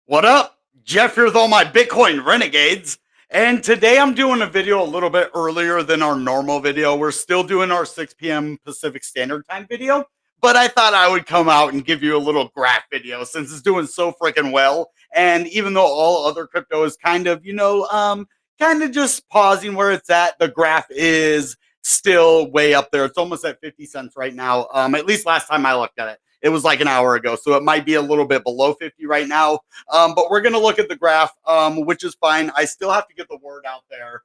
What up? Jeff here with all my Bitcoin renegades. And today I'm doing a video a little bit earlier than our normal video. We're still doing our 6 p.m. Pacific Standard Time video, but I thought I would come out and give you a little graph video since it's doing so freaking well. And even though all other crypto is kind of, kind of just pausing where it's at, the graph is still way up there. It's almost at 50 cents right now. At least last time I looked at it. It was like an hour ago, so it might be a little bit below 50 right now. But we're going to look at the graph, which is fine. I still have to get the word out there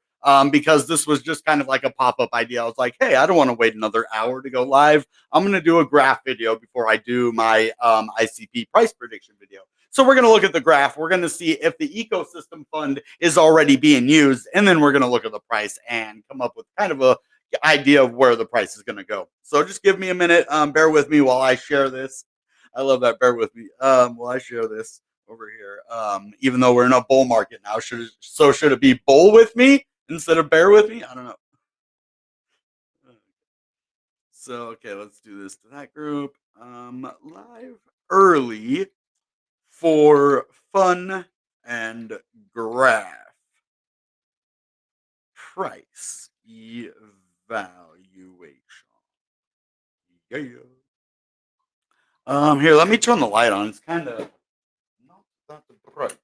because this was just kind of like a pop-up idea. I was like, hey, I don't want to wait another hour to go live. I'm going to do a graph video before I do my ICP price prediction video. So we're going to look at the graph. We're going to see if the ecosystem fund is already being used. And then we're going to look at the price and come up with kind of a idea of where the price is going to go. So just give me a minute. Bear with me while I share this. I love that. Bear with me while I share this over here. Even though we're in a bull market now, should it be bull with me instead of bear with me? I don't know. So okay, let's do this to that group. Live early for fun and graph price evaluation. Yeah. Here, let me turn the light on. It's kind of not the bright.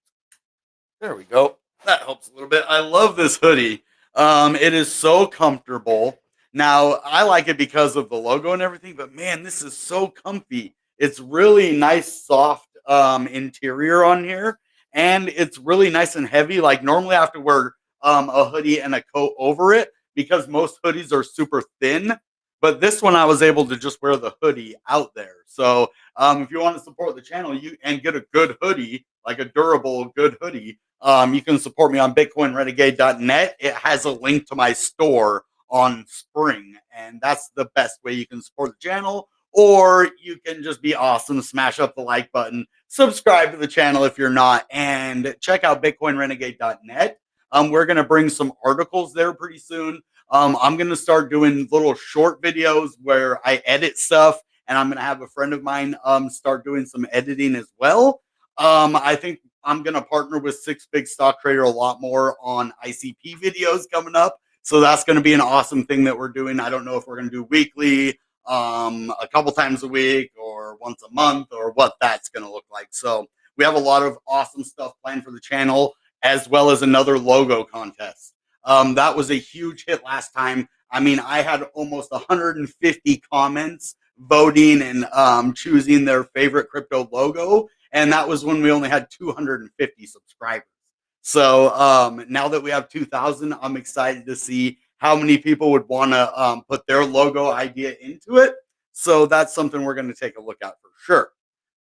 There we go. That helps a little bit. I love this hoodie. It is so comfortable. Now, I like it because of the logo and everything, but man, this is so comfy. It's really nice, soft interior on here, and it's really nice and heavy. Like normally I have to wear a hoodie and a coat over it because most hoodies are super thin. But this one, I was able to just wear the hoodie out there. So if you want to support the channel and get a good hoodie, like a durable, good hoodie, you can support me on bitcoinrenegade.net. It has a link to my store on Spring, and that's the best way you can support the channel. Or you can just be awesome, smash up the like button, subscribe to the channel if you're not, and check out bitcoinrenegade.net. We're going to bring some articles there pretty soon. I'm going to start doing little short videos where I edit stuff, and I'm going to have a friend of mine start doing some editing as well. I think I'm going to partner with Six Big Stock Trader a lot more on ICP videos coming up. So that's going to be an awesome thing that we're doing. I don't know if we're going to do weekly, a couple times a week, or once a month, or what that's going to look like. So we have a lot of awesome stuff planned for the channel, as well as another logo contest. That was a huge hit last time. I mean, I had almost 150 comments voting and choosing their favorite crypto logo. And that was when we only had 250 subscribers. So now that we have 2,000, I'm excited to see how many people would want to put their logo idea into it. So that's something we're going to take a look at for sure.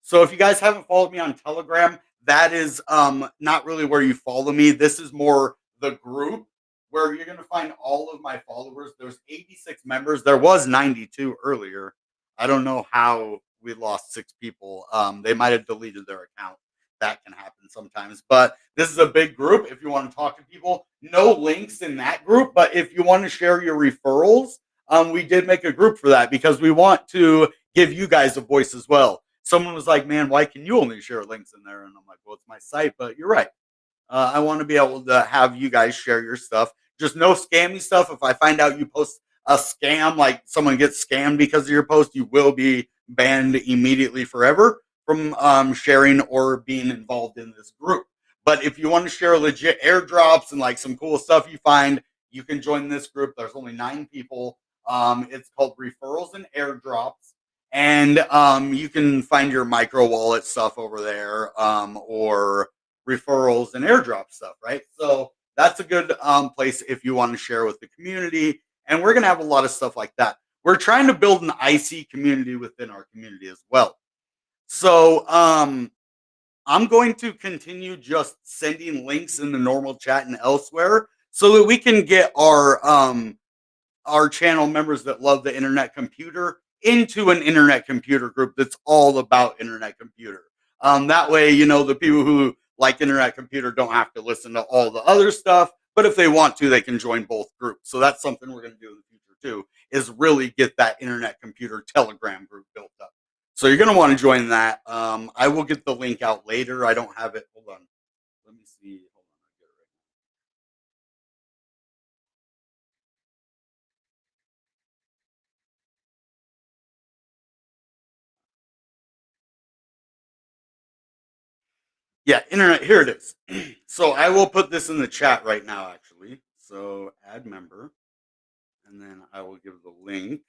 So if you guys haven't followed me on Telegram, that is not really where you follow me. This is more the group where you're going to find all of my followers. There's 86 members. There was 92 earlier. I don't know how we lost 6 people. They might have deleted their account. That can happen sometimes. But this is a big group. If you want to talk to people, no links in that group. But if you want to share your referrals, we did make a group for that because we want to give you guys a voice as well. Someone was like, man, why can you only share links in there? And I'm like, well, it's my site, but you're right. I want to be able to have you guys share your stuff. Just no scammy stuff. If I find out you post a scam, like someone gets scammed because of your post, you will be banned immediately forever from sharing or being involved in this group. But if you want to share legit airdrops and like some cool stuff you find, you can join this group. There's only 9 people. It's called Referrals and Airdrops. And you can find your micro wallet stuff over there, or referrals and airdrop stuff, right? So that's a good place if you want to share with the community. And we're going to have a lot of stuff like that. We're trying to build an IC community within our community as well. So I'm going to continue just sending links in the normal chat and elsewhere so that we can get our channel members that love the internet computer into an internet computer group that's all about internet computer. That way, the people who like internet computer don't have to listen to all the other stuff, but if they want to, they can join both groups. So that's something we're going to do in the future too, is really get that internet computer Telegram group built up. So you're gonna want to join that. I will get the link out later. I don't have it. Hold on. Let me see. Hold on. I get it right. Yeah, internet. Here it is. So I will put this in the chat right now, actually. So add member, and then I will give the link.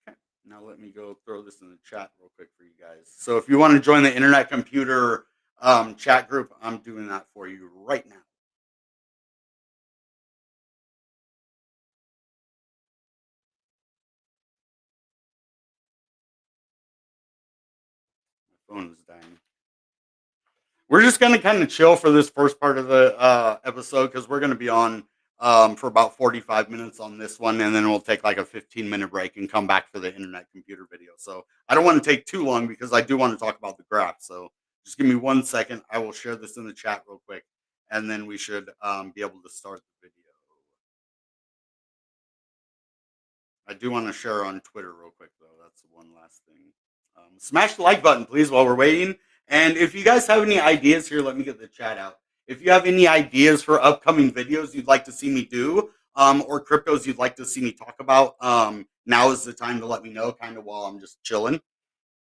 Okay. Now let me go throw this in the chat real quick for you guys. So if you want to join the internet computer chat group, I'm doing that for you right now. My phone is dying. We're just gonna kind of chill for this first part of the episode because we're gonna be on for about 45 minutes on this one, and then we'll take like a 15-minute break and come back for the internet computer video. So I don't want to take too long because I do want to talk about the graph. So just give me 1 second. I will share this in the chat real quick, and then we should be able to start the video. I do want to share on Twitter real quick, though. That's one last thing. Smash the like button, please, while we're waiting. And if you guys have any ideas here, let me get the chat out. If you have any ideas for upcoming videos you'd like to see me do, or cryptos you'd like to see me talk about, now is the time to let me know, kind of while I'm just chilling.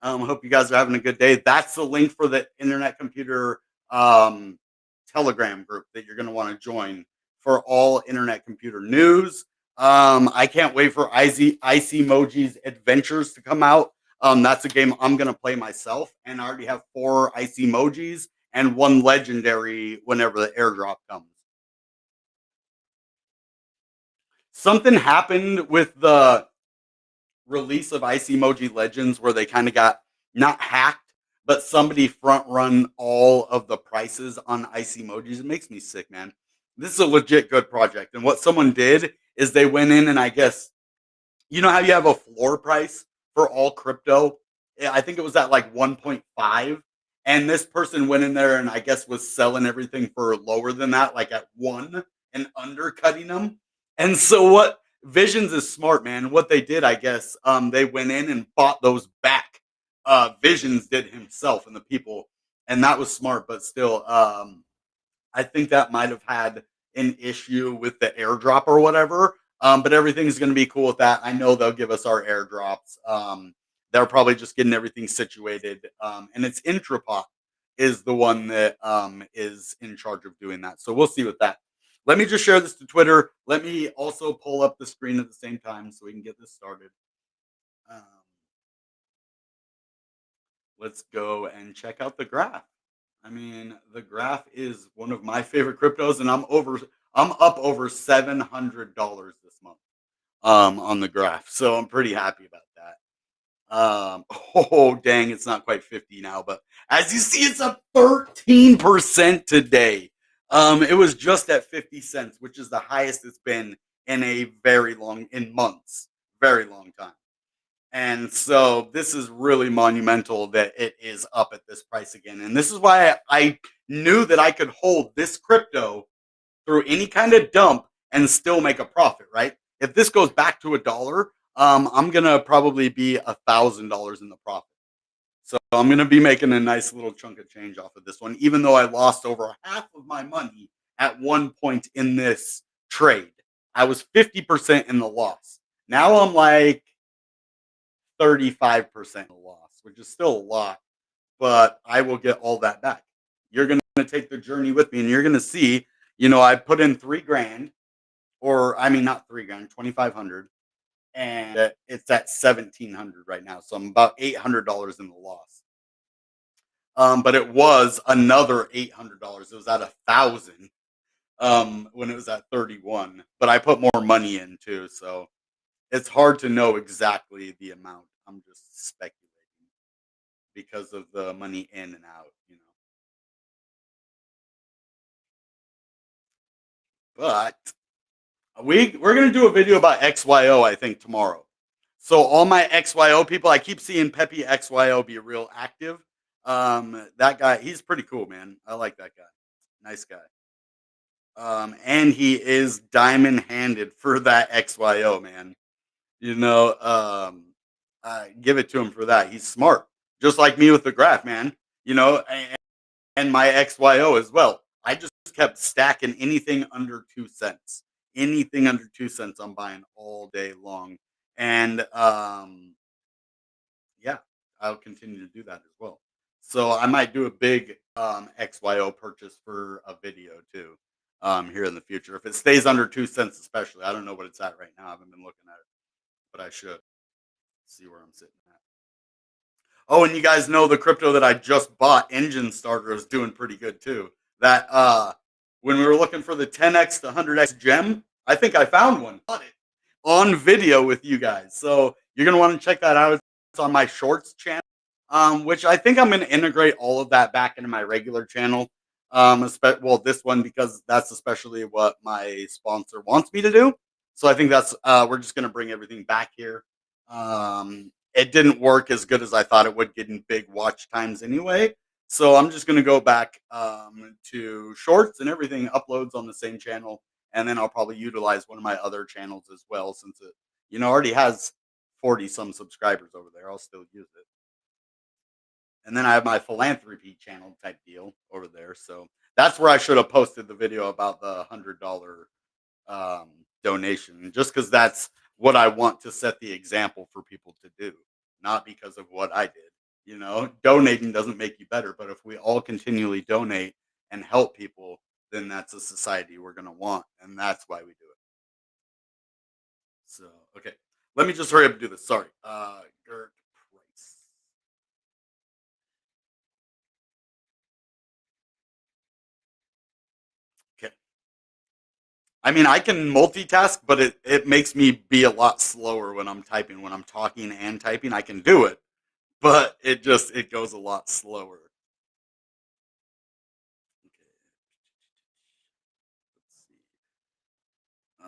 Hope you guys are having a good day. That's the link for the internet computer Telegram group that you're going to want to join for all internet computer news. I can't wait for Icy Emoji's Adventures to come out. That's a game I'm going to play myself, and I already have 4 Icy Emojis and 1 legendary whenever the airdrop comes. Something happened with the release of Icy Emoji Legends where they kind of got not hacked, but somebody front run all of the prices on Icy Emojis. It makes me sick, man. This is a legit good project. And what someone did is they went in and I guess, you know how you have a floor price for all crypto? I think it was at like 1.5. And this person went in there and I guess was selling everything for lower than that, like at 1 and undercutting them. And so what Visions is smart, man. What they did, I guess, they went in and bought those back. Visions did himself and the people, and that was smart. But still, I think that might have had an issue with the airdrop or whatever. But everything's going to be cool with that. I know they'll give us our airdrops. They're probably just getting everything situated. And it's Intrapot is the one that is in charge of doing that. So we'll see with that. Let me just share this to Twitter. Let me also pull up the screen at the same time so we can get this started. Um, let's go and check out the graph. I mean, the graph is one of my favorite cryptos, and I'm up over $700 this month on the graph. So I'm pretty happy about that. Oh dang, it's not quite 50 now, but as you see, it's up 13% today. It was just at 50 cents, which is the highest it's been in a in months, very long time. And so this is really monumental that it is up at this price again. And this is why I knew that I could hold this crypto through any kind of dump and still make a profit, right? If this goes back to $1, I'm gonna probably be $1,000 in the profit. So I'm gonna be making a nice little chunk of change off of this one, even though I lost over half of my money at one point in this trade. I was 50% in the loss. Now I'm like 35% loss, which is still a lot, but I will get all that back. You're going to take the journey with me and you're going to see, I put in 3 grand, or I mean, not 3 grand, 2,500, and it's at 1,700 right now. So I'm about $800 in the loss. But it was another $800. It was at 1,000 when it was at 31, but I put more money in too. So it's hard to know exactly the amount. I'm just speculating because of the money in and out. But we're gonna do a video about XYO, I think, tomorrow. So all my XYO people, I keep seeing Peppy XYO be real active. That guy, he's pretty cool, man. I like that guy. Nice guy. And he is diamond handed for that XYO, man. you know, give it to him for that. He's smart, just like me with the graph, man. You know, and my XYO as well. I just kept stacking anything under 2 cents. Anything under 2 cents, I'm buying all day long. And yeah, I'll continue to do that as well. So I might do a big XYO purchase for a video too here in the future. If it stays under 2 cents, especially. I don't know what it's at right now. I haven't been looking at it, but I should see where I'm sitting at. Oh, and you guys know the crypto that I just bought, Engine Starter, is doing pretty good too. That when we were looking for the 10x to 100x gem, I think I found one. Bought it on video with you guys. So you're gonna want to check that out. It's on my shorts channel, which I think I'm gonna integrate all of that back into my regular channel. Well, this one because that's especially what my sponsor wants me to do. So I think that's we're just gonna bring everything back here. It didn't work as good as I thought it would, getting big watch times anyway. So I'm just gonna go back to shorts and everything uploads on the same channel, and then I'll probably utilize one of my other channels as well, since it already has 40 some subscribers over there. I'll still use it, and then I have my philanthropy channel type deal over there. So that's where I should have posted the video about the $100 um, donation, just because that's what I want to set the example for people to do, not because of what I did. Donating doesn't make you better, but if we all continually donate and help people, then that's a society we're going to want. And that's why we do it. So, okay. Let me just hurry up and do this. Sorry. Gert Price. Okay. I mean, I can multitask, but it makes me be a lot slower when I'm typing. When I'm talking and typing, I can do it, but it goes a lot slower. Okay, let's see. Uh,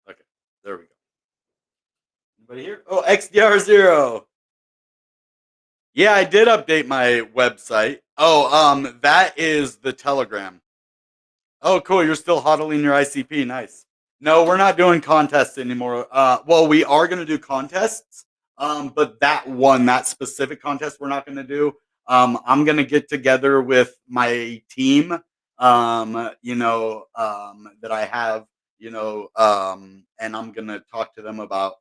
okay, there we go. Anybody here? Oh, XDR0. Yeah, I did update my website. Oh, that is the Telegram. Oh, cool. You're still hodling your ICP. Nice. No, we're not doing contests anymore. Well, we are going to do contests, but that specific contest, we're not going to do. I'm going to get together with my team, that I have, and I'm going to talk to them about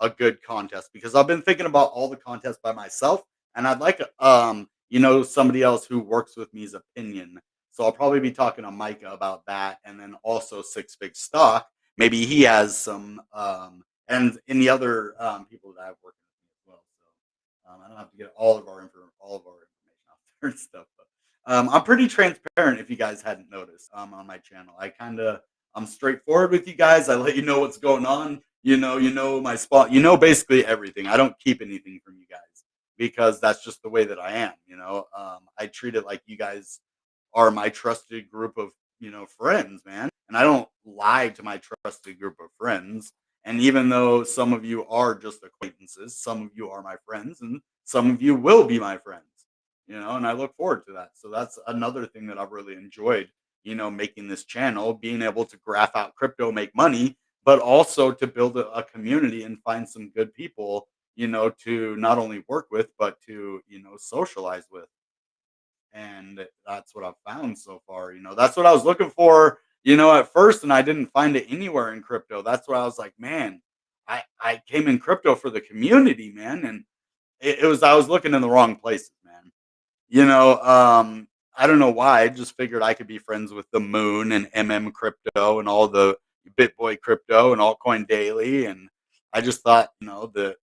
a good contest because I've been thinking about all the contests by myself, and I'd like, somebody else who works with me's opinion. So I'll probably be talking to Micah about that, and then also Six Fig Stock. Maybe he has some, and in the other people that I've worked with as well. So I don't have to get all of our information out there and stuff. But I'm pretty transparent. If you guys hadn't noticed, on my channel, I'm straightforward with you guys. I let you know what's going on. My spot. Basically everything. I don't keep anything from you guys because that's just the way that I am. I treat it like you guys are my trusted group of, friends, man. And I don't lie to my trusted group of friends. And even though some of you are just acquaintances, some of you are my friends, and some of you will be my friends, and I look forward to that. So that's another thing that I've really enjoyed, making this channel, being able to graph out crypto, make money, but also to build a community and find some good people, to not only work with, but to, socialize with. And that's what I've found so far. That's what I was looking for, at first, and I didn't find it anywhere in crypto. That's why I was like, man, I came in crypto for the community, man, and it was I was looking in the wrong places, man. I don't know why. I just figured I could be friends with the Moon and Crypto and all the BitBoy Crypto and Altcoin Daily, and I just thought, that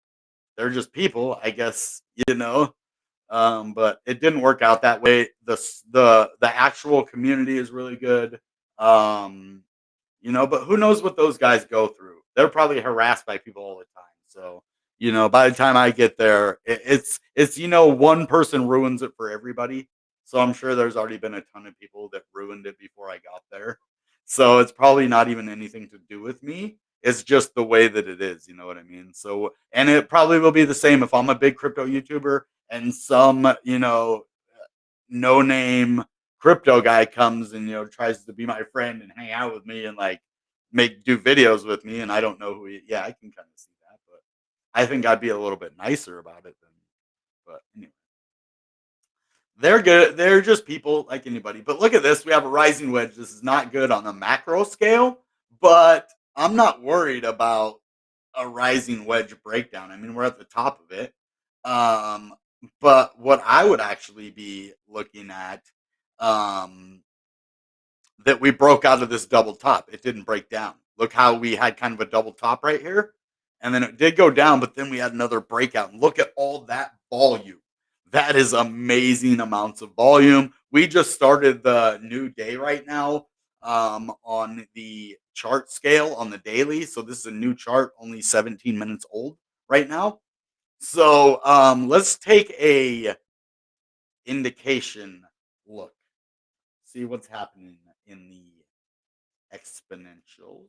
they're just people, I guess, but it didn't work out that way. The actual community is really good. Um, but who knows what those guys go through? They're probably harassed by people all the time. So, by the time I get there, it's one person ruins it for everybody. So I'm sure there's already been a ton of people that ruined it before I got there. So it's probably not even anything to do with me. It's just the way that it is, you know what I mean? So, and it probably will be the same if I'm a big crypto YouTuber and some, no name crypto guy comes and tries to be my friend and hang out with me and like make do videos with me and I don't know who he, yeah, I can kind of see that, but I think I'd be a little bit nicer about it than, but anyway. They're good. They're just people like anybody. But look at this. We have a rising wedge. This is not good on a macro scale, but I'm not worried about a rising wedge breakdown. I mean, we're at the top of it. Um, but what I would actually be looking at, um, that we broke out of this double top. It didn't break down. Look how we had kind of a double top right here. And then it did go down, but then we had another breakout. And look at all that volume. That is amazing amounts of volume. We just started the new day right now on the chart scale on the daily. So this is a new chart, only 17 minutes old right now. So let's take a indication look. See what's happening in the exponentials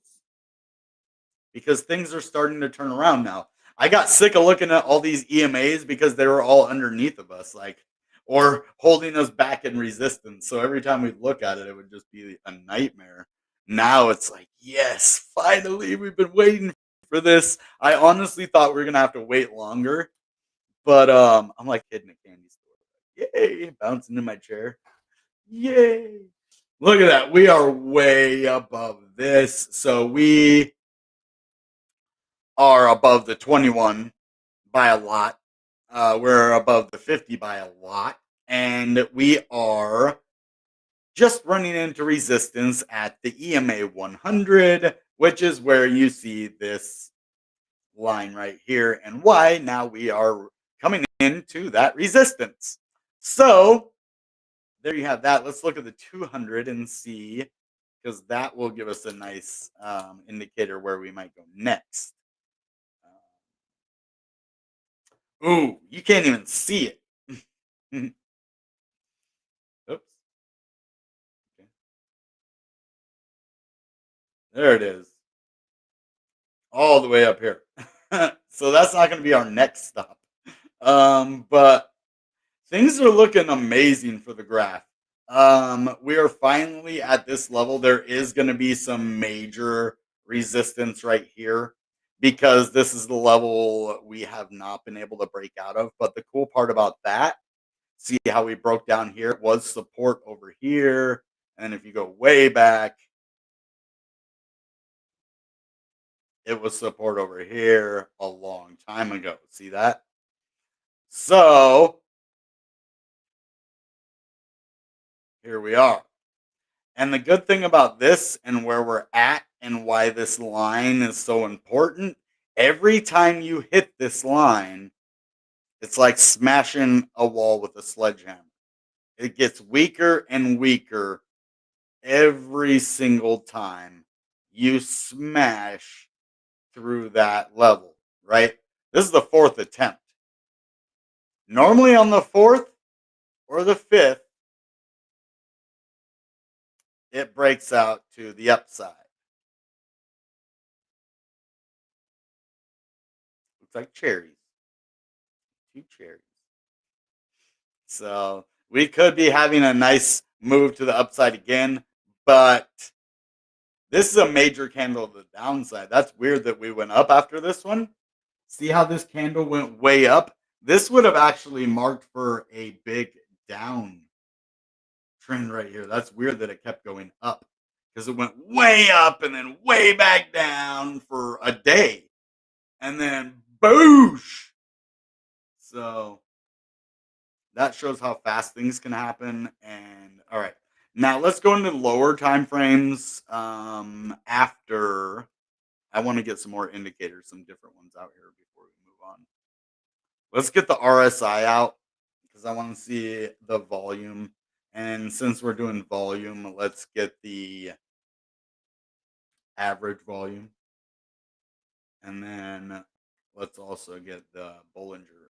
because things are starting to turn around now. I got sick of looking at all these EMAs because they were all underneath of us, like or holding us back in resistance. So every time we'd look at it, it would just be a nightmare. Now it's like, yes, finally, we've been waiting for this. I honestly thought we were gonna have to wait longer, but I'm like hitting a candy store. Yay, bouncing in my chair. Yay. Look at that. We are way above this. So we are above the 21 by a lot. We're above the 50 by a lot. And we are just running into resistance at the EMA 100, which is where you see this line right here and why now we are coming into that resistance. So there you have that. Let's look at the 200 and see because that will give us a nice indicator where we might go next. Ooh, you can't even see it. Oops. Okay. There it is. All the way up here. So that's not going to be our next stop. But things are looking amazing for the graph. We are finally at this level. There is going to be some major resistance right here because this is the level we have not been able to break out of. But the cool part about that, see how we broke down here, it was support over here. And if you go way back, it was support over here a long time ago. See that? So here we are. And the good thing about this and where we're at and why this line is so important, every time you hit this line, it's like smashing a wall with a sledgehammer. It gets weaker and weaker every single time you smash through that level, right? This is the fourth attempt. Normally on the fourth or the fifth, it breaks out to the upside. Looks like cherries. Two cherries. So we could be having a nice move to the upside again, but this is a major candle to the downside. That's weird that we went up after this one. See how this candle went way up? This would have actually marked for a big down trend right here. That's weird that it kept going up because it went way up and then way back down for a day and then boosh. So that shows how fast things can happen. And all right, now let's go into lower time frames. After I want to get some more indicators, some different ones out here before we move on. Let's get the RSI out because I want to see the volume. And since we're doing volume, let's get the average volume. And then let's also get the Bollinger.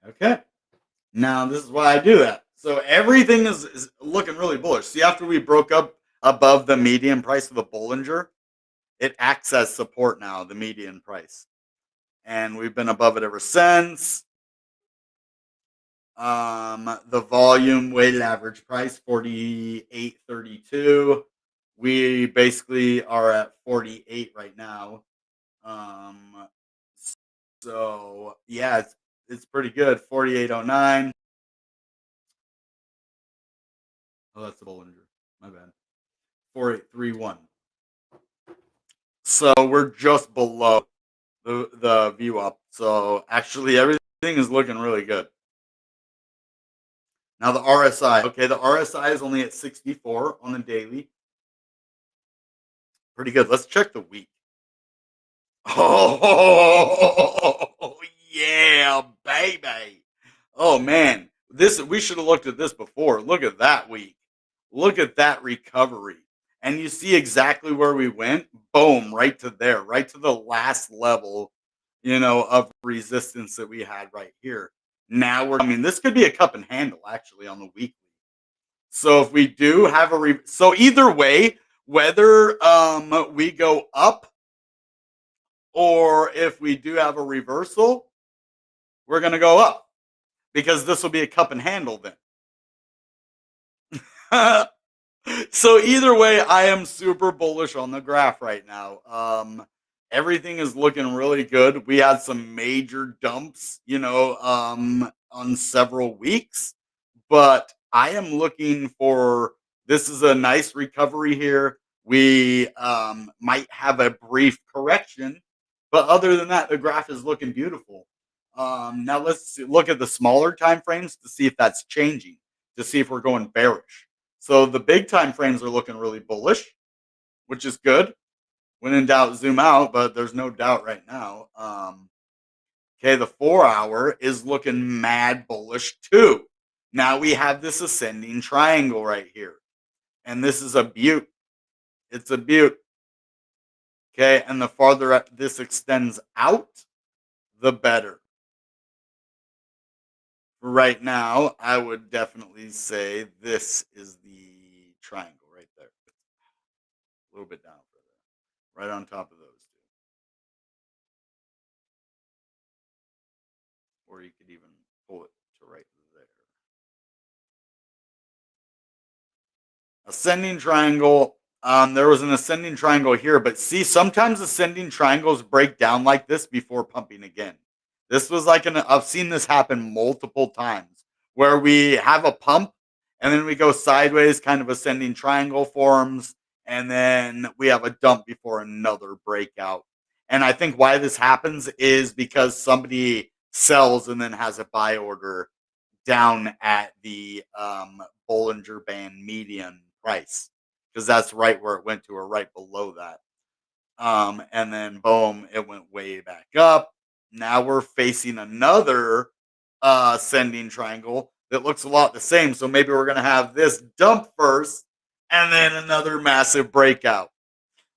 Okay. Now this is why I do that. So everything is looking really bullish. See, after we broke up above the median price of the Bollinger, it acts as support now, the median price. And we've been above it ever since. The volume weighted average price 48.32. We basically are at 48 right now. Um, so yeah, it's pretty good. 48.09. Oh, that's the Bollinger. My bad. 4831. So we're just below the view up. So actually, everything is looking really good. Now the RSI. Okay, the RSI is only at 64 on the daily. Pretty good. Let's check the week. Oh yeah, baby. Oh man, this we should have looked at this before. Look at that week. Look at that recovery. And you see exactly where we went. Boom, right to there, right to the last level, of resistance that we had right here. Now I mean, this could be a cup and handle actually on the weekly. So if we do have so either way, whether we go up or if we do have a reversal, we're going to go up because this will be a cup and handle then. So either way, I am super bullish on the graph right now. Everything is looking really good. We had some major dumps, on several weeks, but I am looking for this is a nice recovery here. We might have a brief correction, but other than that, the graph is looking beautiful. Now look at the smaller time frames to see if that's changing, to see if we're going bearish. So the big time frames are looking really bullish, which is good. When in doubt, zoom out, but there's no doubt right now. Okay, the 4 hour is looking mad bullish too. Now we have this ascending triangle right here. And this is a beaut. It's a beaut. Okay, and the farther this extends out, the better. Right now, I would definitely say this is the triangle right there. A little bit down further. Right on top of those two. Or you could even pull it to right there. Ascending triangle. There was an ascending triangle here, but see, sometimes ascending triangles break down like this before pumping again. This was like I've seen this happen multiple times where we have a pump and then we go sideways, kind of ascending triangle forms, and then we have a dump before another breakout. And I think why this happens is because somebody sells and then has a buy order down at the Bollinger Band median price because that's right where it went to, or right below that. And then boom, it went way back up. Now we're facing another ascending triangle that looks a lot the same. So maybe we're going to have this dump first and then another massive breakout.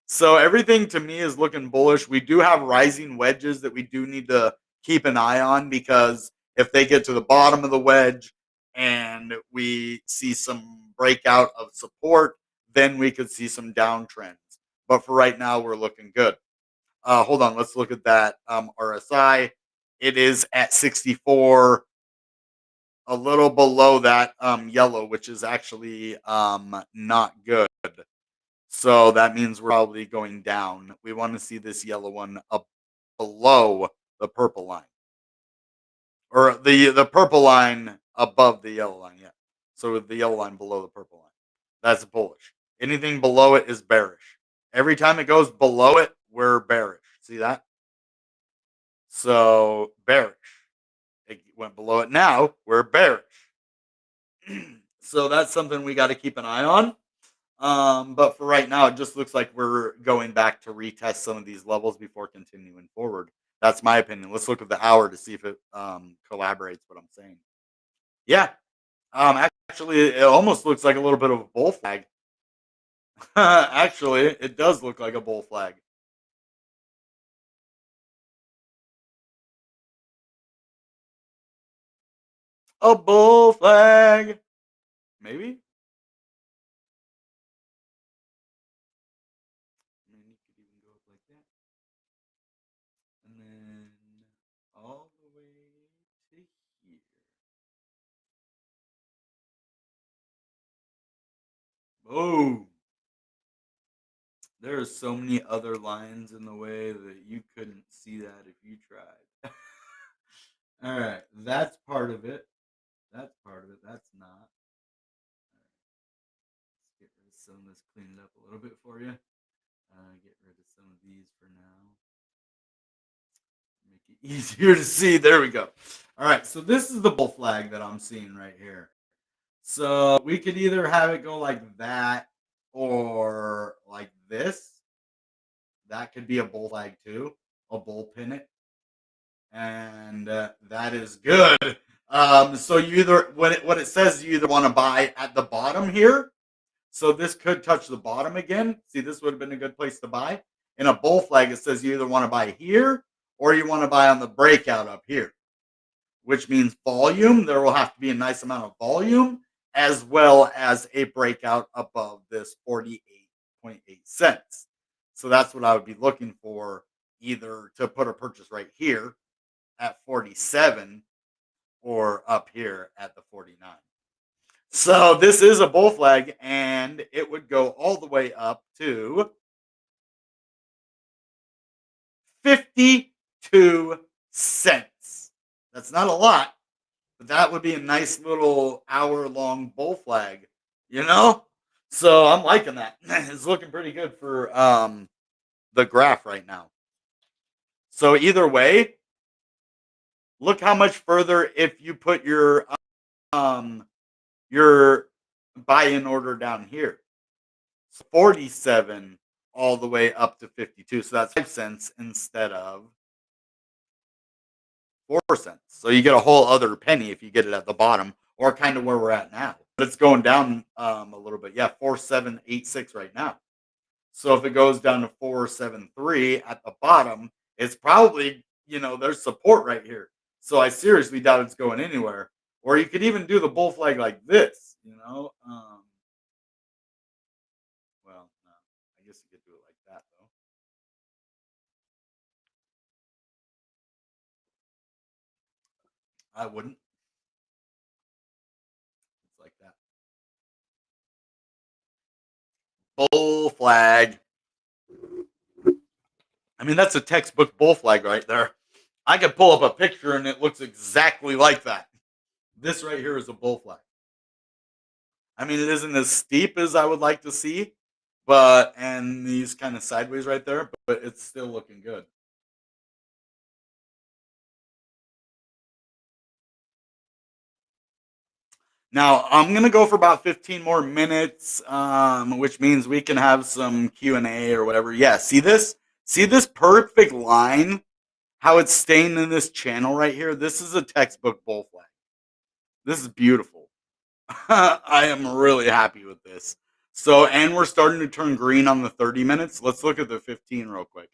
So everything to me is looking bullish. We do have rising wedges that we do need to keep an eye on because if they get to the bottom of the wedge and we see some breakout of support, then we could see some downtrends. But for right now, we're looking good. Hold on, let's look at that RSI. It is at 64, a little below that yellow, which is actually not good. So that means we're probably going down. We want to see this yellow one up below the purple line, or the purple line above the yellow line. Yeah. So the yellow line below the purple line. That's bullish. Anything below it is bearish. Every time it goes below it, we're bearish. See that? So bearish. It went below it. Now we're bearish. So that's something we got to keep an eye on. But for right now, it just looks like we're going back to retest some of these levels before continuing forward. That's my opinion. Let's look at the hour to see if it collaborates what I'm saying. Yeah. Actually, it almost looks like a little bit of a bull flag. Actually, it does look like a bull flag. A bull flag. Maybe. I mean, you could even go up like that, and then all the way to here. Oh, there are so many other lines in the way that you couldn't see that if you tried. All right, that's part of it. That's part of it. That's not. Let's get rid of some of this, clean it up a little bit for you. Get rid of some of these for now. Make it easier to see. There we go. All right, so this is the bull flag that I'm seeing right here. So we could either have it go like that or like this. That could be a bull flag too, a bull pin and that is good. So you either what it says you either want to buy at the bottom here. So this could touch the bottom again. See, this would have been a good place to buy. In a bull flag, it says you either want to buy here or you want to buy on the breakout up here, which means volume. There will have to be a nice amount of volume as well as a breakout above this 48.8 cents. So that's what I would be looking for, either to put a purchase right here at 47 or up here at the 49. So this is a bull flag and it would go all the way up to 52 cents. That's not a lot, but that would be a nice little hour-long bull flag, you know? So I'm liking that. It's looking pretty good for the graph right now. So either way, look how much further if you put your buy-in order down here. So 47 all the way up to 52. So that's 5 cents instead of 4 cents. So you get a whole other penny if you get it at the bottom, or kind of where we're at now. But it's going down a little bit. Yeah, 4786 right now. So if it goes down to 473 at the bottom, it's probably, there's support right here. So I seriously doubt it's going anywhere. Or you could even do the bull flag like this, well, no, I guess you could do it like that though. I wouldn't. It's like that. Bull flag. I mean, that's a textbook bull flag right there. I could pull up a picture and it looks exactly like that. This right here is a bull flag. I mean, it isn't as steep as I would like to see, and these kind of sideways right there, but it's still looking good. Now I'm gonna go for about 15 more minutes, which means we can have some Q&A or whatever. Yeah, see this? See this perfect line? How it's staying in this channel right here? This is a textbook bull flag. This is beautiful. I am really happy with this. So, and we're starting to turn green on the 30 minutes. Let's look at the 15 real quick.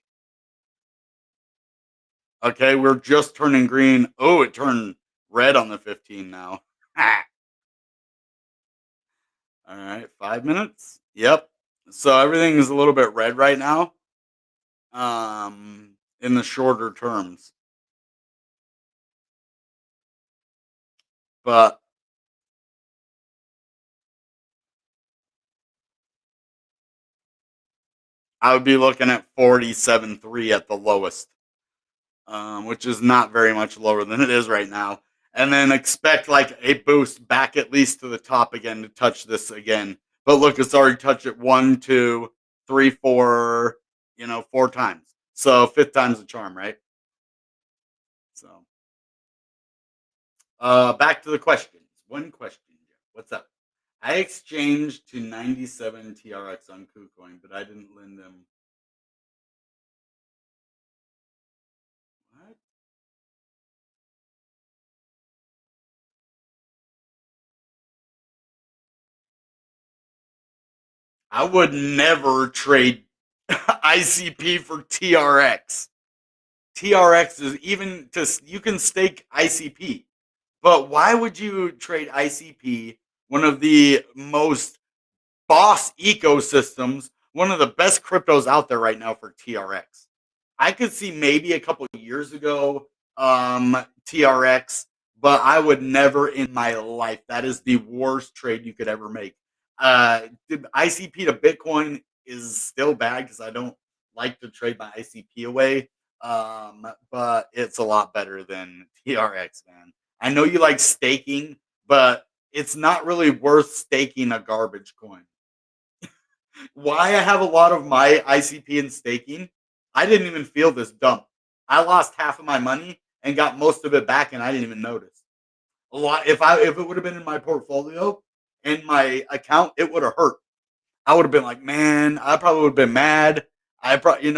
Okay, we're just turning green. Oh, it turned red on the 15 now. All right, 5 minutes. Yep. So everything is a little bit red right now. In the shorter terms. But I would be looking at 47.3 at the lowest, which is not very much lower than it is right now. And then expect like a boost back at least to the top again to touch this again. But look, it's already touched it 1, 2, 3, 4, 4 times. So fifth time's the charm, right? So back to the questions. One question. What's up? I exchanged to 97 TRX on KuCoin, but I didn't lend them. What? I would never trade ICP for TRX. TRX is even you can stake ICP, but why would you trade ICP one of the most boss ecosystems, one of the best cryptos out there right now for TRX. I could see maybe a couple years ago TRX, but I would never in my life. That is the worst trade you could ever make. ICP to Bitcoin is still bad because I don't like to trade my ICP away. But it's a lot better than TRX, man. I know you like staking, but it's not really worth staking a garbage coin. Why I have a lot of my ICP in staking, I didn't even feel this dump. I lost half of my money and got most of it back, and I didn't even notice. A lot. If it would have been in my portfolio and my account, it would have hurt. I would have been like, man, I probably would have been mad. I probably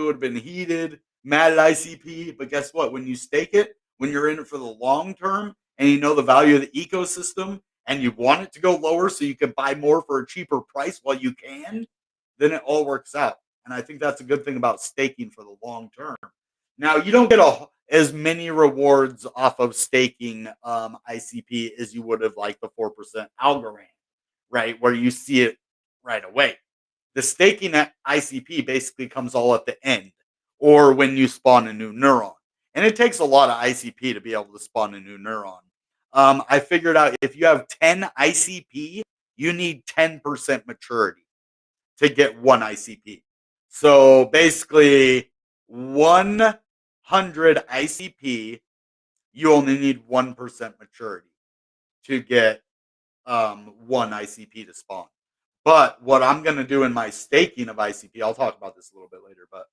would have been heated, mad at ICP. But guess what? When you stake it, when you're in it for the long term, and you know the value of the ecosystem, and you want it to go lower so you can buy more for a cheaper price while you can, then it all works out. And I think that's a good thing about staking for the long term. Now you don't get as many rewards off of staking ICP as you would have like the 4% algorithm, right? Where you see it right away. The staking at ICP basically comes all at the end or when you spawn a new neuron. And it takes a lot of ICP to be able to spawn a new neuron. I figured out if you have 10 ICP, you need 10% maturity to get one ICP. So basically, 100 ICP, you only need 1% maturity to get one ICP to spawn. But what I'm going to do in my staking of ICP, I'll talk about this a little bit later, but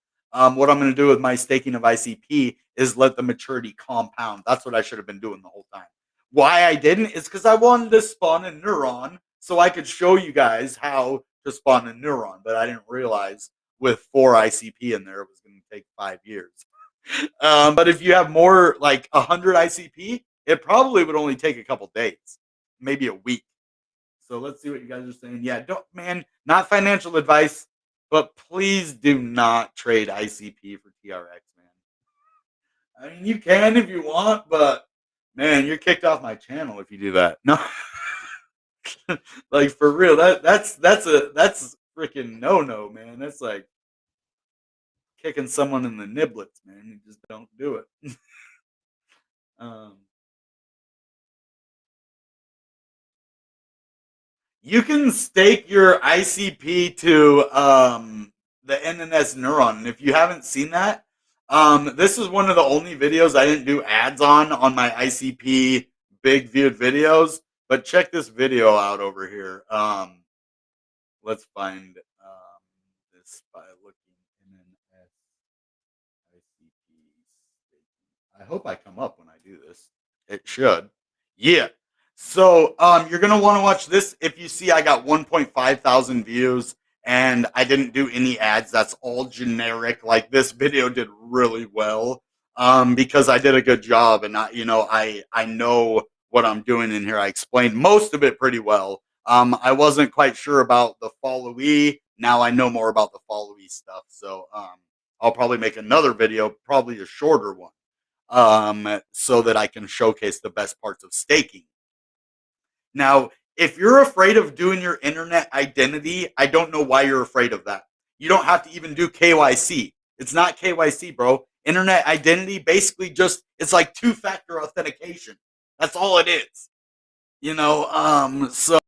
what I'm going to do with my staking of ICP is let the maturity compound. That's what I should have been doing the whole time. Why I didn't is because I wanted to spawn a neuron so I could show you guys how to spawn a neuron, but I didn't realize with 4 ICP in there, it was going to take 5 years. But if you have more like 100 ICP, it probably would only take a couple days, maybe a week. So let's see what you guys are saying. Yeah, don't man, not financial advice, but please do not trade ICP for TRX, man. I mean, you can if you want, but man, you're kicked off my channel if you do that. No, like for real, that's freaking no, man. That's like kicking someone in the niblets, man. You just don't do it. um, You can stake your ICP to the NNS neuron. And if you haven't seen that, this is one of the only videos I didn't do ads on my ICP big viewed videos. But check this video out over here. Let's find this by looking NNS ICP staking. I hope I come up when I do this. It should. Yeah. So you're gonna want to watch this if you see I got 1.5 thousand views and I didn't do any ads. That's all generic. Like this video did really well because I did a good job and I know what I'm doing in here. I explained most of it pretty well. I wasn't quite sure about the followee. Now I know more about the followee stuff. So I'll probably make another video, probably a shorter one, so that I can showcase the best parts of staking. Now, if you're afraid of doing your internet identity, I don't know why you're afraid of that. You don't have to even do KYC. It's not KYC, bro. Internet identity basically just it's like two-factor authentication. That's all it is. So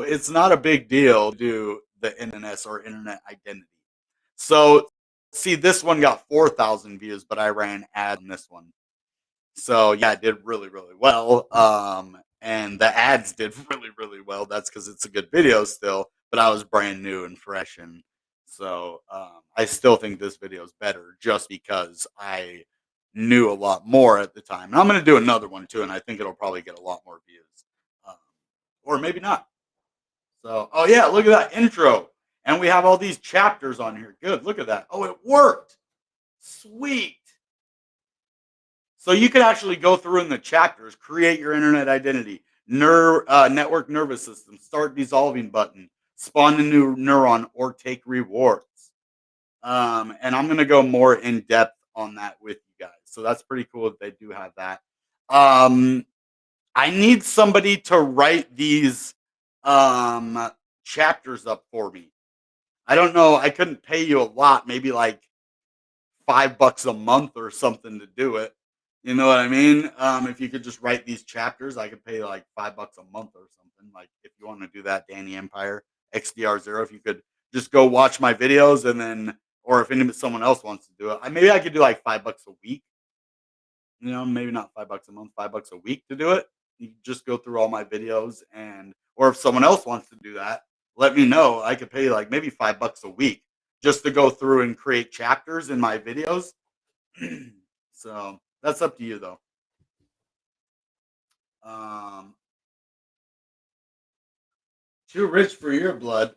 it's not a big deal to do the NNS or internet identity. So see, this one got 4,000 views, but I ran ad on this one. So yeah, it did really, really well. And the ads did really, really well. That's because it's a good video still, but I was brand new and fresh, and so I still think this video is better just because I knew a lot more at the time. And I'm going to do another one too, and I think it'll probably get a lot more views, um, or maybe not. So, oh yeah, look at that intro, and we have all these chapters on here. Good, look at that. Oh, it worked. Sweet. So you could actually go through in the chapters, create your internet identity, network nervous system, start dissolving button, spawn a new neuron, or take rewards. And I'm going to go more in depth on that with you guys. So that's pretty cool that they do have that. I need somebody to write these um chapters up for me. I don't know. I couldn't pay you a lot, maybe like $5 a month or something to do it. You know what I mean? If you could just write these chapters, I could pay like $5 a month or something. Like if you want to do that, Danny Empire XDR0. If you could just go watch my videos and then, or if someone else wants to do it, maybe I could do like $5 a week. You know, maybe not $5 a month, $5 a week to do it. You just go through all my videos and, or if someone else wants to do that, let me know. I could pay like maybe $5 a week just to go through and create chapters in my videos. So that's up to you though. Um, Too rich for your blood.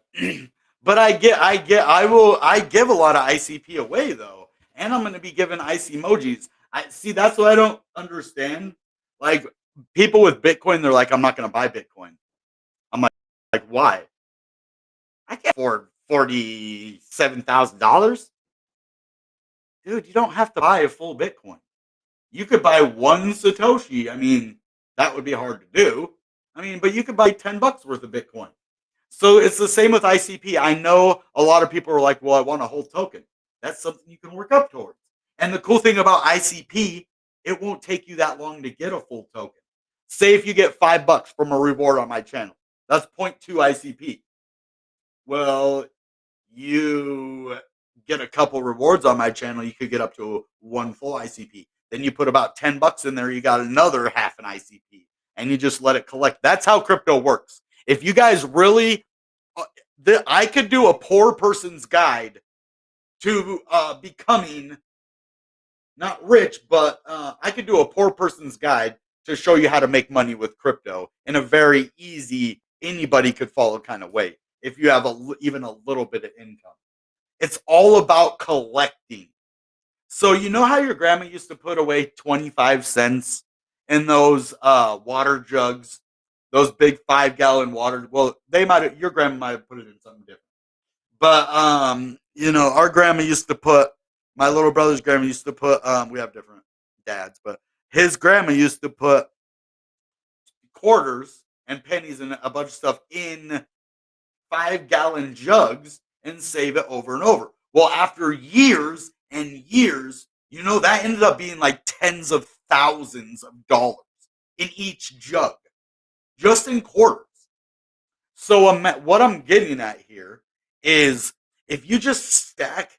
But I give a lot of ICP away though. And I'm gonna be giving ice emojis. I see that's what I don't understand. Like people with Bitcoin, they're like, I'm not gonna buy Bitcoin. I'm like why? I can't afford $47,000. Dude, you don't have to buy a full Bitcoin. You could buy one Satoshi. I mean, that would be hard to do. I mean, but you could buy $10 worth of Bitcoin. So it's the same with ICP. I know a lot of people are like, well, I want a whole token. That's something you can work up towards. And the cool thing about ICP, it won't take you that long to get a full token. Say if you get $5 from a reward on my channel, that's zero point 0.2 ICP. Well, you get a couple rewards on my channel, you could get up to one full ICP. Then you put about $10 in there, you got another half an ICP, and you just let it collect. That's how crypto works. If you guys really, I could do a poor person's guide to becoming not rich, but I could do a poor person's guide to show you how to make money with crypto in a very easy, anybody could follow kind of way. If you have even a little bit of income. It's all about collecting. So you know how your grandma used to put away 25 cents in those water jugs, those big 5 gallon water. Well, your grandma might have put it in something different. But our grandma used to put my little brother's grandma used to put we have different dads, but his grandma used to put quarters and pennies and a bunch of stuff in 5 gallon jugs and save it over and over. Well, after years and years, that ended up being like tens of thousands of dollars in each jug, just in quarters. So what I'm getting at here is if you just stack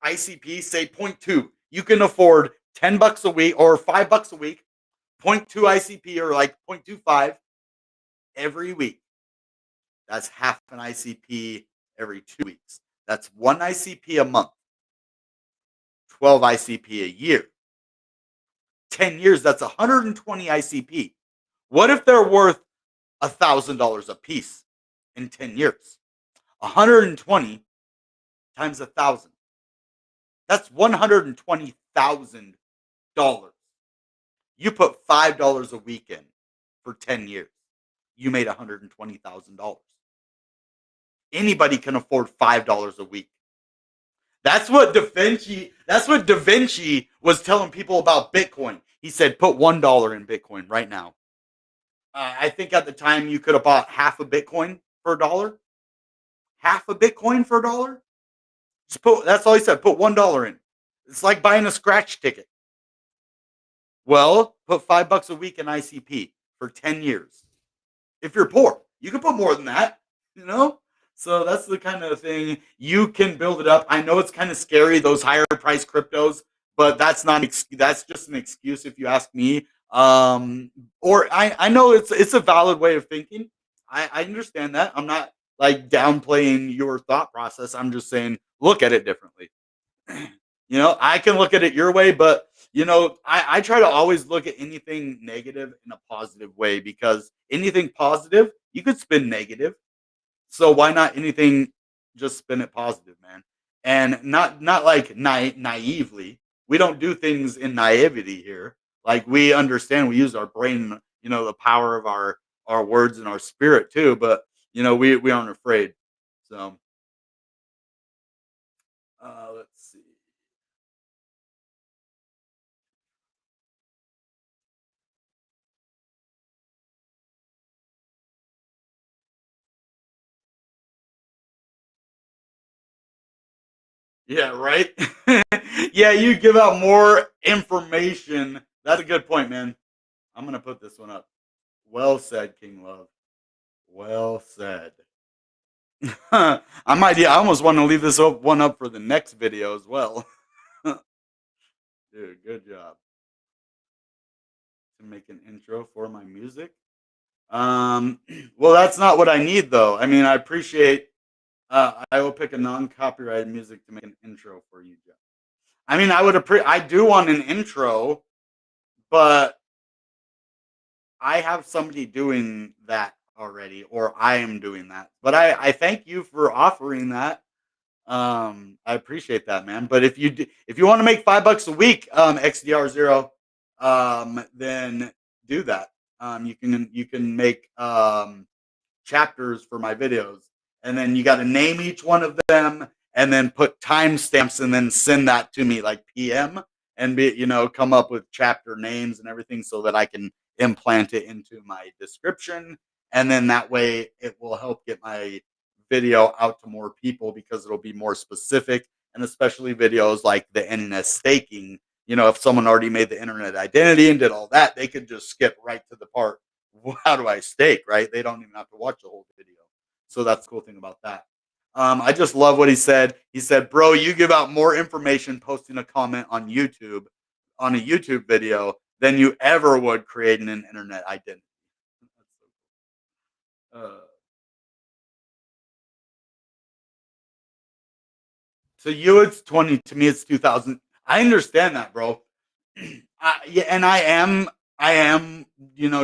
ICP, say zero point 0.2, you can afford $10 a week or $5 a week, zero point 0.2 ICP or like 0.25 every week. That's half an ICP every 2 weeks. That's one ICP a month, 12 ICP a year. 10 years, that's 120 ICP. What if they're worth $1,000 a piece in 10 years? 120 times 1,000. That's $120,000. You put $5 a week in for 10 years. You made $120,000. Anybody can afford $5 a week. That's what Da Vinci was telling people about Bitcoin. He said, put $1 in Bitcoin right now. I think at the time you could have bought half a Bitcoin for a dollar. Half a Bitcoin for a dollar? That's all he said. Put $1 in. It's like buying a scratch ticket. Well, put $5 a week in ICP for 10 years. If you're poor, you can put more than that, you know? So that's the kind of thing you can build it up. I know it's kind of scary, those higher price cryptos, but that's just an excuse if you ask me. Or I know it's a valid way of thinking. I understand that. I'm not like downplaying your thought process. I'm just saying look at it differently. I can look at it your way, but I try to always look at anything negative in a positive way because anything positive you could spin negative. So why not anything just spin it positive, man? And not like naively. We don't do things in naivety here. Like we understand we use our brain, the power of our words and our spirit too, but we aren't afraid. So let's see. Yeah, right? Yeah, you give out more information. That's a good point, man. I'm gonna put this one up. Well said, King Love. Well said. I might. Yeah, I almost want to leave this one up for the next video as well. Dude, good job. To make an intro for my music. Um, well, that's not what I need though. I mean, I appreciate. I will pick a non-copyrighted music to make an intro for you, Jeff. I mean, I do want an intro, but I have somebody doing that already, or I am doing that. But I thank you for offering that. I appreciate that, man. But if you want to make $5 a week, XDR0, then do that. You can make chapters for my videos, and then you got to name each one of them, and then put timestamps, and then send that to me like PM, and come up with chapter names and everything so that I can implant it into my description, and then that way it will help get my video out to more people because it'll be more specific, and especially videos like the internet staking. If someone already made the internet identity and did all that, they could just skip right to the part, how do I stake, right? They don't even have to watch the whole video. So that's the cool thing about that. I just love what he said. He said, bro, you give out more information posting a comment on a YouTube video than you ever would creating an internet identity. Uh, To you, it's 20. To me, it's 2000. I understand that, bro. Yeah, and I am,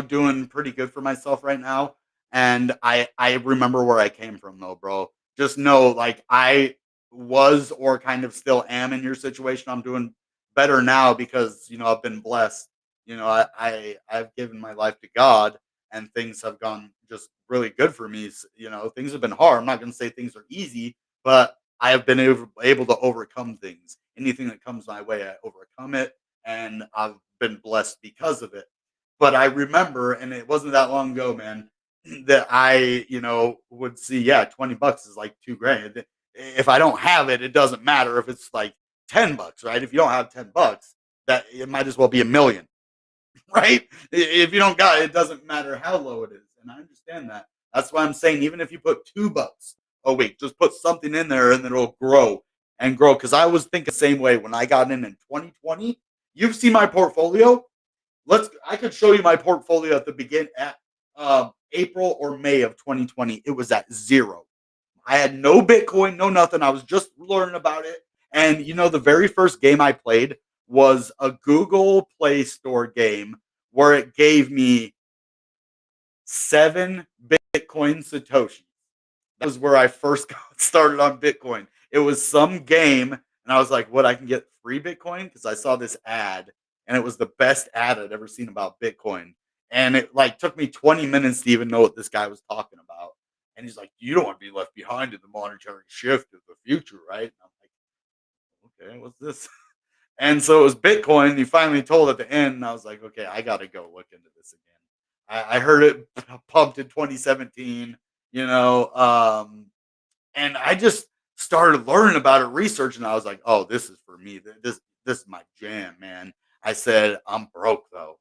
doing pretty good for myself right now. And I remember where I came from, though, bro. Just know, like, I was or kind of still am in your situation. I'm doing better now because I've been blessed. I've given my life to God, and things have gone just really good for me. Things have been hard. I'm not going to say things are easy, but I have been able to overcome things. Anything that comes my way, I overcome it, and I've been blessed because of it. But I remember, and it wasn't that long ago, man, that I, would see, yeah, $20 is like 2 grand. If I don't have it, it doesn't matter if it's like $10, right? If you don't have $10, that it might as well be a million. Right? If you don't got it, it doesn't matter how low it is. And I understand that. That's why I'm saying, even if you put $2 a week, just put something in there and then it'll grow and grow. Because I was thinking the same way when I got in 2020. You've seen my portfolio. I could show you my portfolio at the begin at April or May of 2020. It was at zero. I had no Bitcoin, no nothing. I was just learning about it. And the very first game I played was a Google Play Store game where it gave me 7 Bitcoin Satoshi. That was where I first got started on Bitcoin. It was some game, and I was like, "What? I can get free Bitcoin?" Because I saw this ad, and it was the best ad I'd ever seen about Bitcoin. And it like took me 20 minutes to even know what this guy was talking about. And he's like, "You don't want to be left behind in the monetary shift of the future, right?" And I'm like, "Okay, what's this?" And so it was Bitcoin. He finally told at the end, and I was like, "Okay, I got to go look into this again." I heard it pumped in 2017. You know, and I just started learning about it, researching. I was like, "Oh, this is for me. This is my jam, man." I said, "I'm broke though."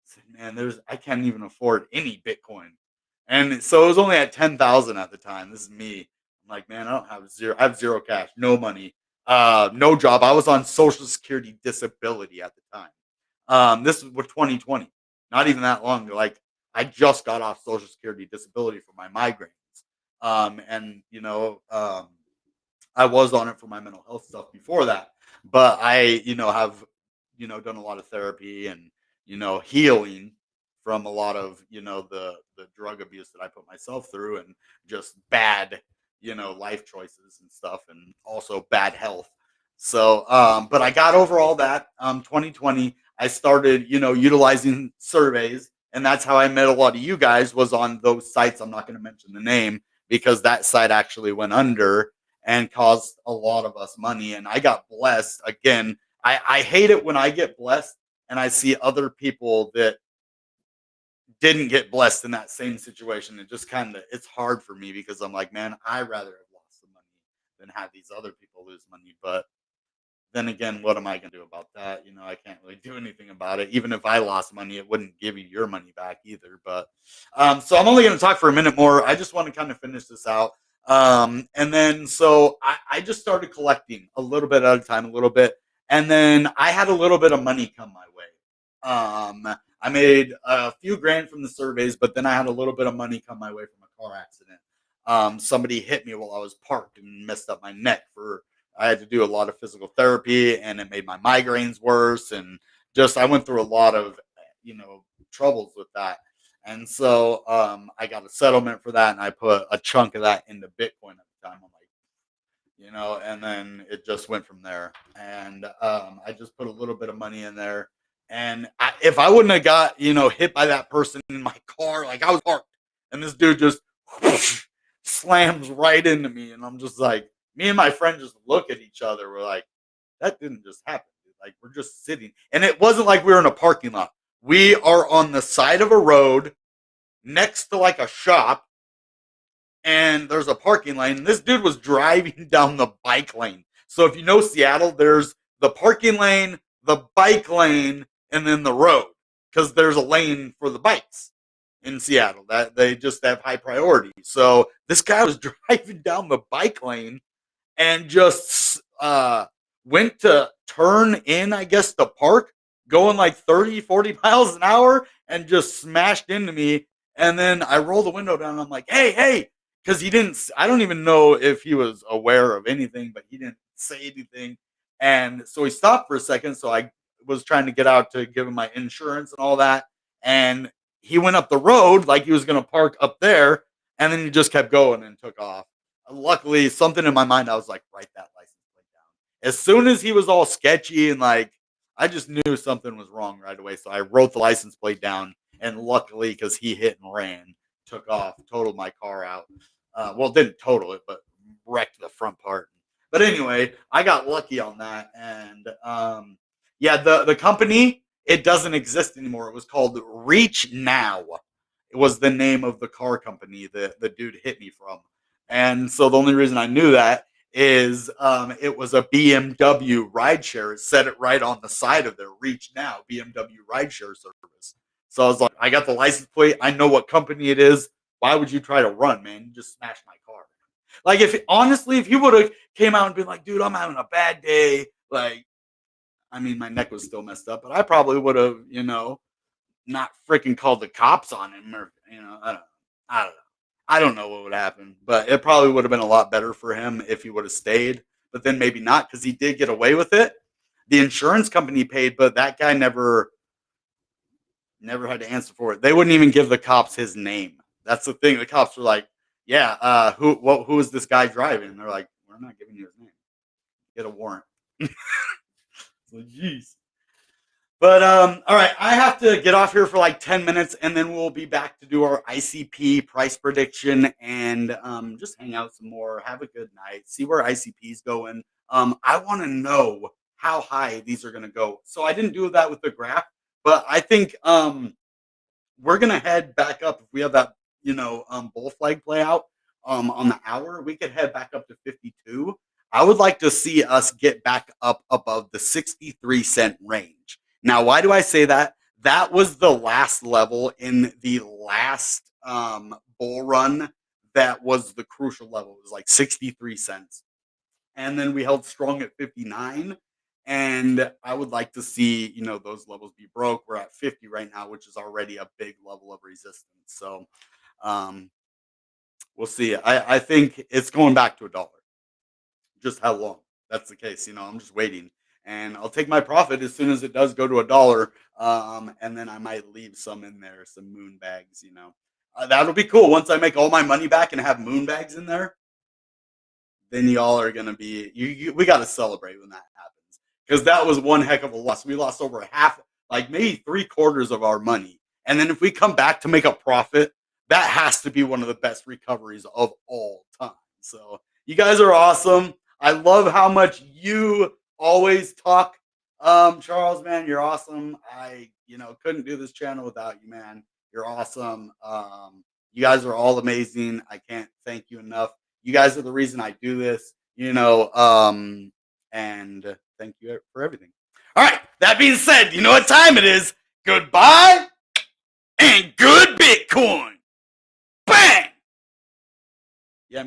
I said, "Man, I can't even afford any Bitcoin." And so it was only at 10,000 at the time. This is me. I'm like, "Man, I don't have zero. I have zero cash, no money, no job." I was on Social Security disability at the time. This was 2020, not even that long ago. Like I just got off Social Security disability for my migraines. And I was on it for my mental health stuff before that, but I, have, done a lot of therapy and, healing from a lot of, the drug abuse that I put myself through and just bad, life choices and stuff and also bad health. So, but I got over all that. 2020, I started, utilizing surveys, and that's how I met a lot of you guys was on those sites. I'm not going to mention the name because that site actually went under and caused a lot of us money. And I got blessed again. I hate it when I get blessed and I see other people that didn't get blessed in that same situation. It just kind of it's hard for me because I'm like, man, I rather have lost the money than have these other people lose money. But then again, what am I going to do about that? I can't really do anything about it. Even if I lost money, it wouldn't give you your money back either. But so I'm only going to talk for a minute more. I just want to kind of finish this out. And then so I just started collecting a little bit at a time, a little bit. And then I had a little bit of money come my way. I made a few grand from the surveys, but then I had a little bit of money come my way from a car accident. Somebody hit me while I was parked and messed up my neck for I had to do a lot of physical therapy and it made my migraines worse. And just, I went through a lot of, troubles with that. And so I got a settlement for that and I put a chunk of that into Bitcoin at the time. I'm like, and then it just went from there. And I just put a little bit of money in there. And if I wouldn't have got, hit by that person in my car, like I was parked and this dude just whoosh, slams right into me. And I'm just like, me and my friend just look at each other. We're like, that didn't just happen. Dude. Like, we're just sitting. And it wasn't like we were in a parking lot. We are on the side of a road next to like a shop and there's a parking lane. And this dude was driving down the bike lane. So if you know Seattle, there's the parking lane, the bike lane, and then the road because there's a lane for the bikes in Seattle that they just have high priority. So this guy was driving down the bike lane and just went to turn in, I guess, the park, going like 30, 40 miles an hour and just smashed into me. And then I rolled the window down and I'm like, hey, hey, because he didn't, I don't even know if he was aware of anything, but he didn't say anything. And so he stopped for a second. So I was trying to get out to give him my insurance and all that. And he went up the road like he was going to park up there. And then he just kept going and took off. Luckily, something in my mind, I was like, write that license plate down. As soon as he was all sketchy and like, I just knew something was wrong right away. So I wrote the license plate down. And luckily, because he hit and ran, took off, totaled my car out. Well, didn't total it, but wrecked the front part. But anyway, I got lucky on that. And yeah, the company, it doesn't exist anymore. It was called Reach Now. It was the name of the car company that the dude hit me from. And so the only reason I knew that is it was a BMW rideshare. It said it right on the side of their Reach Now BMW rideshare service. So I was like, I got the license plate. I know what company it is. Why would you try to run, man? You just smashed my car. Like if honestly, if you would have came out and been like, dude, I'm having a bad day. Like, I mean, my neck was still messed up, but I probably would have, not freaking called the cops on him or, I don't know. I don't know what would happen, but it probably would have been a lot better for him if he would have stayed, but then maybe not because he did get away with it. The insurance company paid, but that guy never had to answer for it. They wouldn't even give the cops his name. That's the thing. The cops were like, "Yeah, who is this guy driving?" And they're like, "We're not giving you his name. Get a warrant." So, jeez. But all right, I have to get off here for like 10 minutes and then we'll be back to do our ICP price prediction and just hang out some more, have a good night, see where ICP's going. I want to know how high these are going to go. So I didn't do that with the graph, but I think we're gonna head back up if we have that, bull flag play out on the hour. We could head back up to 52. I would like to see us get back up above the 63-cent range. Now, why do I say that? That was the last level in the last bull run. That was the crucial level. It was like 63 cents. And then we held strong at 59. And I would like to see, those levels be broke. We're at 50 right now, which is already a big level of resistance. So um, we'll see. I think it's going back to a dollar. Just how long? That's the case. I'm just waiting. And I'll take my profit as soon as it does go to a dollar. And then I might leave some in there, some moon bags. That'll be cool. Once I make all my money back and have moon bags in there, then y'all are gonna be we got to celebrate when that happens because that was one heck of a loss. We lost over half, like maybe 3/4 of our money, and then if we come back to make a profit, that has to be one of the best recoveries of all time. So you guys are awesome. I love how much you always talk, Charles. Man, you're awesome. I couldn't do this channel without you, man. You're awesome. You guys are all amazing. I can't thank you enough. You guys are the reason I do this. And thank you for everything. All right. That being said, you know what time it is. Goodbye and good Bitcoin. Bang!